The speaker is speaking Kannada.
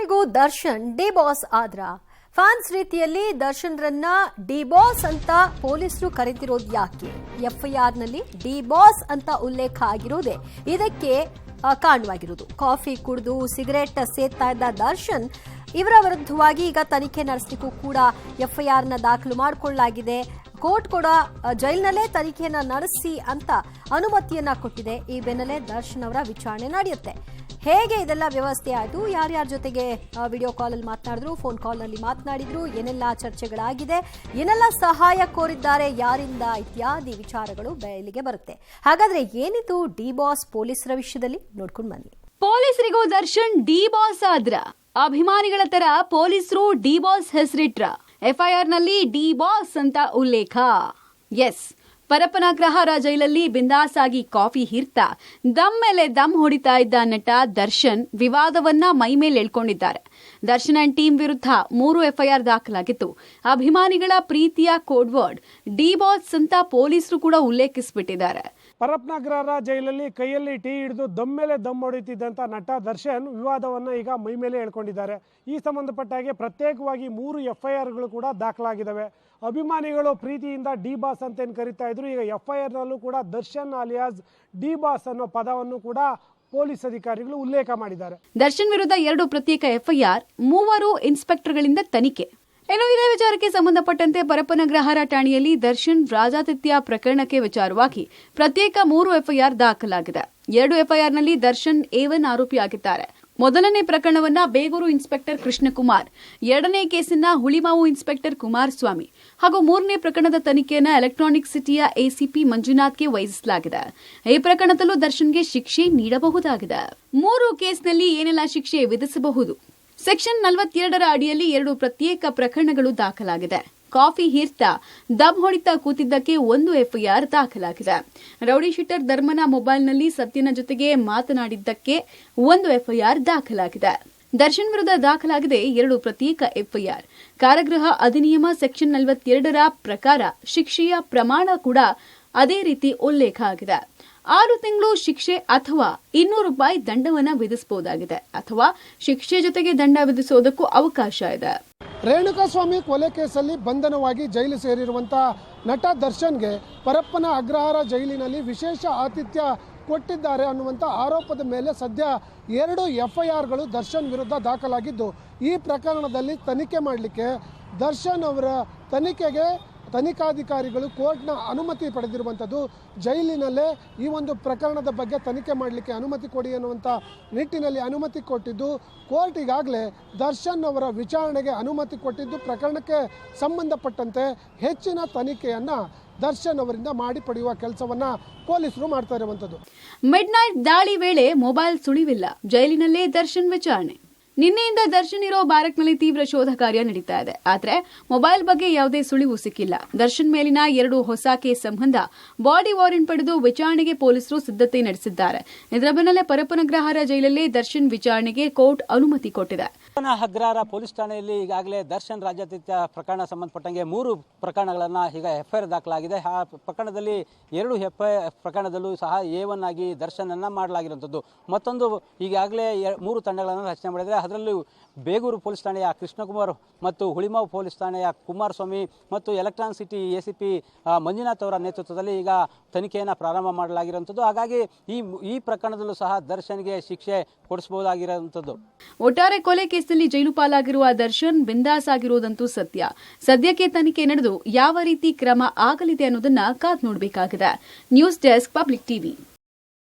ಪೊಲೀಸರಿಗೂ ದರ್ಶನ್ ಡಿ ಬಾಸ್ ಆದ್ರ ಫ್ಯಾನ್ಸ್ ರೀತಿಯಲ್ಲಿ ದರ್ಶನ್ ರನ್ನ ಡಿ ಬಾಸ್ ಅಂತ ಪೊಲೀಸರು ಕರೆದಿರೋದು ಯಾಕೆ? ಎಫ್ಐಆರ್ ನಲ್ಲಿ ಡಿ ಬಾಸ್ ಅಂತ ಉಲ್ಲೇಖ ಆಗಿರೋದೇ ಇದಕ್ಕೆ ಕಾರಣವಾಗಿರುವುದು. ಕಾಫಿ ಕುಡಿದು ಸಿಗರೆಟ್ ಸೇದ್ತಾ ಇದ್ದ ದರ್ಶನ್ ಇವರ ವಿರುದ್ಧವಾಗಿ ಈಗ ತನಿಖೆ ನಡೆಸಲಿಕ್ಕೂ ಕೂಡ ಎಫ್ಐಆರ್ ನ ದಾಖಲು ಮಾಡಿಕೊಳ್ಳಲಾಗಿದೆ. ಕೋರ್ಟ್ ಕೂಡ ಜೈಲಿನಲ್ಲೇ ತನಿಖೆಯನ್ನ ನಡೆಸಿ ಅಂತ ಅನುಮತಿಯನ್ನ ಕೊಟ್ಟಿದೆ. ಈ ಬೆನ್ನಲ್ಲೇ ದರ್ಶನ್ ಅವರ ವಿಚಾರಣೆ ನಡೆಯುತ್ತೆ. ಹೇಗೆ ಇದೆಲ್ಲ ವ್ಯವಸ್ಥೆ ಆಯಿತು, ಯಾರ್ಯಾರ ಜೊತೆಗೆ ವಿಡಿಯೋ ಕಾಲಲ್ಲಿ ಮಾತನಾಡಿದ್ರು, ಫೋನ್ ಕಾಲ್ನಲ್ಲಿ ಮಾತನಾಡಿದ್ರು, ಏನೆಲ್ಲ ಚರ್ಚೆಗಳಾಗಿದೆ, ಏನೆಲ್ಲ ಸಹಾಯ ಕೋರಿದ್ದಾರೆ, ಯಾರಿಂದ ಇತ್ಯಾದಿ ವಿಚಾರಗಳು ಬಯಲಿಗೆ ಬರುತ್ತೆ. ಹಾಗಾದ್ರೆ ಏನಿದು ಡಿ ಬಾಸ್ ಪೊಲೀಸರ ವಿಷಯದಲ್ಲಿ ನೋಡ್ಕೊಂಡು ಬನ್ನಿ. ಪೊಲೀಸರಿಗೂ ದರ್ಶನ್ ಡಿ ಬಾಸ್ ಆದ್ರ ಅಭಿಮಾನಿಗಳ ತರ ಪೊಲೀಸರು ಡಿ ಬಾಸ್ ಹೆಸರಿಟ್ರ. ಎಫ್ಐಆರ್ ನಲ್ಲಿ ಡಿ ಬಾಸ್ ಅಂತ ಉಲ್ಲೇಖ. ಎಸ್, ಪರಪ್ಪನಗ್ರಹಾರ ಜೈಲಲ್ಲಿ ಬಿಂದಾಸ್ ಆಗಿ ಕಾಫಿ ಹೀರ್ತಾ ದಮ್ ಮೇಲೆ ದಮ್ ಹೊಡಿತಾ ಇದ್ದ ನಟ ದರ್ಶನ್ ವಿವಾದವನ್ನ ಮೈಮೇಲೆ ಎಳ್ಕೊಂಡಿದ್ದಾರೆ. ದರ್ಶನ್ ಅಂಡ್ ಟೀಮ್ ವಿರುದ್ಧ 3 ಎಫ್ಐಆರ್ ದಾಖಲಾಗಿತ್ತು. ಅಭಿಮಾನಿಗಳ ಪ್ರೀತಿಯ ಕೋಡ್ ವರ್ಡ್ ಡಿ ಬಾಸ್ ಅಂತ ಪೊಲೀಸರು ಕೂಡ ಉಲ್ಲೇಖಿಸಿಬಿಟ್ಟಿದ್ದಾರೆ. ಪರಪ್ಪನಗ್ರಹಾರ ಜೈಲಲ್ಲಿ ಕೈಯಲ್ಲಿ ಟೀ ಹಿಡಿದು ದಮ್ ಮೇಲೆ ದಮ್ ಹೊಡಿತಿದ್ದಂಥ ನಟ ದರ್ಶನ್ ವಿವಾದವನ್ನು ಈಗ ಮೈಮೇಲೆ ಹೇಳ್ಕೊಂಡಿದ್ದಾರೆ. ಈ ಸಂಬಂಧಪಟ್ಟ ಹಾಗೆ ಪ್ರತ್ಯೇಕವಾಗಿ 3 ಎಫ್ಐಆರ್ಗಳು ಕೂಡ ದಾಖಲಾಗಿದ್ದಾವೆ. ಅಭಿಮಾನಿಗಳು ಪ್ರೀತಿಯಿಂದ ಡಿ ಬಾಸ್ ಅಂತ ಏನು ಕರೀತಾ ಇದ್ರು, ಈಗ ಎಫ್ಐಆರ್ನಲ್ಲೂ ಕೂಡ ದರ್ಶನ್ ಅಲಿಯಾಸ್ ಡಿ ಬಾಸ್ ಅನ್ನೋ ಪದವನ್ನು ಕೂಡ ಪೊಲೀಸ್ ಅಧಿಕಾರಿಗಳು ಉಲ್ಲೇಖ ಮಾಡಿದ್ದಾರೆ. ದರ್ಶನ್ ವಿರುದ್ಧ 2 ಪ್ರತ್ಯೇಕ ಎಫ್ಐಆರ್, 3 ಇನ್ಸ್ಪೆಕ್ಟರ್ಗಳಿಂದ ತನಿಖೆ. ಇನ್ನು ಇದೇ ವಿಚಾರಕ್ಕೆ ಸಂಬಂಧಪಟ್ಟಂತೆ ಪರಪ್ಪನಗ್ರಹಾರ ಠಾಣೆಯಲ್ಲಿ ದರ್ಶನ್ ರಾಜಾತಿಥ್ಯ ಪ್ರಕರಣಕ್ಕೆ ವಿಚಾರವಾಗಿ ಪ್ರತ್ಯೇಕ 3 ಎಫ್ಐಆರ್ ದಾಖಲಾಗಿದೆ. 2 ಎಫ್ಐಆರ್ನಲ್ಲಿ ದರ್ಶನ್ A1 ಆರೋಪಿಯಾಗಿದ್ದಾರೆ. ಮೊದಲನೇ ಪ್ರಕರಣವನ್ನ ಬೇಗೂರು ಇನ್ಸ್ಪೆಕ್ಟರ್ ಕೃಷ್ಣಕುಮಾರ್, 2ನೇ ಕೇಸನ್ನ ಹುಳಿಮಾವು ಇನ್ಸ್ಪೆಕ್ಟರ್ ಕುಮಾರಸ್ವಾಮಿ ಹಾಗೂ 3ನೇ ಪ್ರಕರಣದ ತನಿಖೆಯನ್ನ ಎಲೆಕ್ಟ್ರಾನಿಕ್ ಸಿಟಿಯ ಎಸಿಪಿ ಮಂಜುನಾಥ್ಗೆ ವಹಿಸಲಾಗಿದೆ. ಈ ಪ್ರಕರಣದಲ್ಲೂ ದರ್ಶನ್ಗೆ ಶಿಕ್ಷೆ ನೀಡಬಹುದಾಗಿದೆ. 3 ಕೇಸ್ನಲ್ಲಿ ಏನೆಲ್ಲ ಶಿಕ್ಷೆ ವಿಧಿಸಬಹುದು? ಸೆಕ್ಷನ್ 42ರ ಅಡಿಯಲ್ಲಿ 2 ಪ್ರತ್ಯೇಕ ಪ್ರಕರಣಗಳು ದಾಖಲಾಗಿದೆ. ಕಾಫಿ ಹೀರ್ತಾ ದಮ್ ಹೊಡಿತಾ ಕೂತಿದ್ದಕ್ಕೆ 1 ಎಫ್ಐಆರ್ ದಾಖಲಾಗಿದೆ. ರೌಡಿ ಶೀಟರ್ ಧರ್ಮನ ಮೊಬೈಲ್ನಲ್ಲಿ ಸತ್ಯನ ಜೊತೆಗೆ ಮಾತನಾಡಿದ್ದಕ್ಕೆ 1 ಎಫ್ಐಆರ್ ದಾಖಲಾಗಿದೆ. ದರ್ಶನ್ ವಿರುದ್ಧ ದಾಖಲಾಗಿದೆ 2 ಪ್ರತ್ಯೇಕ ಎಫ್ಐಆರ್. ಕಾರಾಗೃಹ ಅಧಿನಿಯಮ ಸೆಕ್ಷನ್ 42ರ ಪ್ರಕಾರ ಶಿಕ್ಷೆಯ ಪ್ರಮಾಣ ಕೂಡ ಅದೇ ರೀತಿ ಉಲ್ಲೇಖ ಆಗಿದೆ. 6 ತಿಂಗಳು ಶಿಕ್ಷೆ ಅಥವಾ 200 ರೂಪಾಯಿ ದಂಡವನ್ನ ವಿಧಿಸಬಹುದಾಗಿದೆ, ಅಥವಾ ಶಿಕ್ಷೆ ಜೊತೆಗೆ ದಂಡ ವಿಧಿಸುವುದಕ್ಕೂ ಅವಕಾಶ ಇದೆ. ರೇಣುಕಾಸ್ವಾಮಿ ಕೊಲೆ ಕೇಸಲ್ಲಿ ಬಂಧನವಾಗಿ ಜೈಲು ಸೇರಿರುವಂತಹ ನಟ ದರ್ಶನ್ಗೆ ಪರಪ್ಪನ ಅಗ್ರಹಾರ ಜೈಲಿನಲ್ಲಿ ವಿಶೇಷ ಆತಿಥ್ಯ ಕೊಟ್ಟಿದ್ದಾರೆ ಅನ್ನುವಂಥ ಆರೋಪದ ಮೇಲೆ ಸದ್ಯ 2 ಎಫ್ಐಆರ್ಗಳು ದರ್ಶನ್ ವಿರುದ್ಧ ದಾಖಲಾಗಿದ್ದು, ಈ ಪ್ರಕರಣದಲ್ಲಿ ತನಿಖೆ ಮಾಡಲಿಕ್ಕೆ ದರ್ಶನ್ ಅವರ ತನಿಖೆಗೆ ತನಿಖಾಧಿಕಾರಿಗಳು ಕೋರ್ಟ್ನ ಅನುಮತಿ ಪಡೆದಿರುವಂಥದ್ದು. ಜೈಲಿನಲ್ಲೇ ಈ ಒಂದು ಪ್ರಕರಣದ ಬಗ್ಗೆ ತನಿಖೆ ಮಾಡಲಿಕ್ಕೆ ಅನುಮತಿ ಕೊಡಿ ಅನ್ನುವಂಥ ನಿಟ್ಟಿನಲ್ಲಿ ಅನುಮತಿ ಕೊಟ್ಟಿದ್ದು, ಕೋರ್ಟ್ ಈಗಾಗಲೇ ದರ್ಶನ್ ಅವರ ವಿಚಾರಣೆಗೆ ಅನುಮತಿ ಕೊಟ್ಟಿದ್ದು, ಪ್ರಕರಣಕ್ಕೆ ಸಂಬಂಧಪಟ್ಟಂತೆ ಹೆಚ್ಚಿನ ತನಿಖೆಯನ್ನು ದರ್ಶನ್ ಅವರಿಂದ ಮಾಡಿ ಪಡೆಯುವ ಕೆಲಸವನ್ನ ಪೊಲೀಸರು ಮಾಡ್ತಾ ಇರುವಂಥದ್ದು. ಮಿಡ್ ನೈಟ್ ದಾಳಿ ವೇಳೆ ಮೊಬೈಲ್ ಸುಳಿವಿಲ್ಲ, ಜೈಲಿನಲ್ಲೇ ದರ್ಶನ್ ವಿಚಾರಣೆ. ನಿನ್ನೆಯಿಂದ ದರ್ಶನ್ ಇರೋ ಬ್ಯಾರಕ್ನಲ್ಲಿ ತೀವ್ರ ಶೋಧ ಕಾರ್ಯ ನಡೀತಾ ಇದೆ. ಆದರೆ ಮೊಬೈಲ್ ಬಗ್ಗೆ ಯಾವುದೇ ಸುಳಿವು ಸಿಕ್ಕಿಲ್ಲ. ದರ್ಶನ್ ಮೇಲಿನ 2 ಹೊಸ ಕೇಸ್ ಸಂಬಂಧ ಬಾಡಿ ವಾರೆಂಟ್ ಪಡೆದು ವಿಚಾರಣೆಗೆ ಪೊಲೀಸರು ಸಿದ್ಧತೆ ನಡೆಸಿದ್ದಾರೆ. ಇದರ ಬೆನ್ನಲ್ಲೇ ಪರಪ್ಪನಗ್ರಹಾರ ಜೈಲಲ್ಲಿ ದರ್ಶನ್ ವಿಚಾರಣೆಗೆ ಕೋರ್ಟ್ ಅನುಮತಿ ಕೊಟ್ಟಿದೆ. ಪರಪ್ಪನಗ್ರಹಾರ ಪೊಲೀಸ್ ಠಾಣೆಯಲ್ಲಿ ಈಗಾಗಲೇ ದರ್ಶನ್ ರಾಜಾತಿಥ್ಯ ಪ್ರಕರಣ ಸಂಬಂಧಪಟ್ಟಂಗೆ 3 ಪ್ರಕರಣಗಳನ್ನು ಈಗ ಎಫ್ಐಆರ್ ದಾಖಲಾಗಿದೆ. ಆ ಪ್ರಕರಣದಲ್ಲಿ 2 ಎಫ್ಐಆರ್ ಪ್ರಕರಣದಲ್ಲೂ ಸಹ A1 ಆಗಿ ದರ್ಶನ್ ಅನ್ನ ಮಾಡಲಾಗಿರುವಂಥದ್ದು. ಮತ್ತೊಂದು ಈಗಾಗಲೇ 3 ತಂಡಗಳನ್ನು ರಚನೆ ಮಾಡಿದರೆ, ಅದರಲ್ಲೂ ಬೇಗೂರು ಪೊಲೀಸ್ ಠಾಣೆಯ ಕೃಷ್ಣಕುಮಾರ್ ಮತ್ತು ಹುಳಿಮಾವು ಪೊಲೀಸ್ ಠಾಣೆಯ ಕುಮಾರಸ್ವಾಮಿ ಮತ್ತು ಎಲೆಕ್ಟ್ರಾನಿಕ್ ಸಿಟಿ ಎಸಿಪಿ ಮಂಜುನಾಥ್ ಅವರ ನೇತೃತ್ವದಲ್ಲಿ ಈಗ ತನಿಖೆಯನ್ನು ಪ್ರಾರಂಭ ಮಾಡಲಾಗಿರುವಂಥದ್ದು. ಹಾಗಾಗಿ ಈ ಪ್ರಕರಣದಲ್ಲೂ ಸಹ ದರ್ಶನ್ಗೆ ಶಿಕ್ಷೆ ಕೊಡಿಸಬಹುದಾಗಿರುವಂಥದ್ದು. ಒಟ್ಟಾರೆ ಕೊಲೆ ಕೇಸ್ನಲ್ಲಿ ಜೈಲು ಪಾಲಾಗಿರುವ ದರ್ಶನ್ ಬಿಂದಾಸ್ ಆಗಿರುವುದಂತೂ ಸತ್ಯ. ಸದ್ಯಕ್ಕೆ ತನಿಖೆ ನಡೆದು ಯಾವ ರೀತಿ ಕ್ರಮ ಆಗಲಿದೆ ಅನ್ನೋದನ್ನ ಕಾದು ನೋಡಬೇಕಾಗಿದೆ. News desk, public TV.